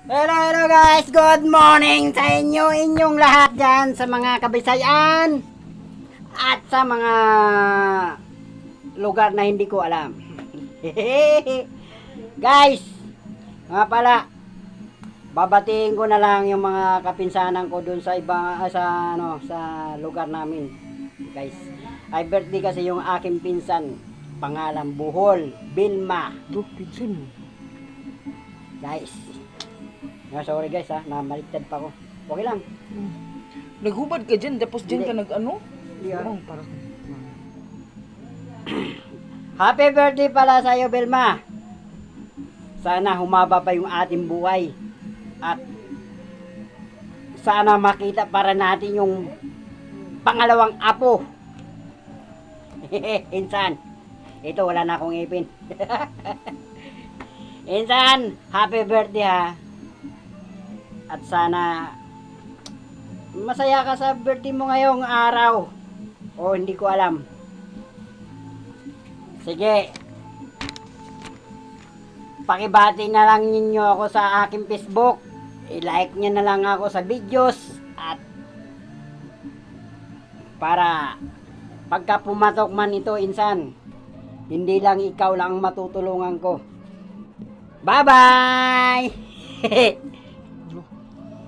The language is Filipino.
Hello, hello guys! Good morning sa inyo, inyong lahat dyan sa mga Kabisayan at sa mga lugar na hindi ko alam. Guys, nga pala, babatiin ko na lang yung mga kapinsanan ko dun sa iba, sa lugar namin. Guys, ay birthday kasi yung aking pinsan, pangalan Buhol, Vilma. Pinsan. Guys, sorry guys ha, namaliktad pa ako. Okay lang. Naghubad ka dyan, tapos dyan ka Hindi. nag-ano? Hindi ah. Parang, parang, Happy birthday pala sa iyo, Belma. Sana humaba pa yung ating buhay. At sana makita para natin yung pangalawang apo. Insan. Ito, wala na akong ipin. Insan, happy birthday ha. At sana masaya ka sa birthday mo ngayong araw. O hindi ko alam. Sige. Pakibati na lang ninyo ako sa aking Facebook. I-like nyo na lang ako sa videos. At para pagka pumatok man ito, insan, hindi lang ikaw lang ang matutulungan ko. Bye-bye!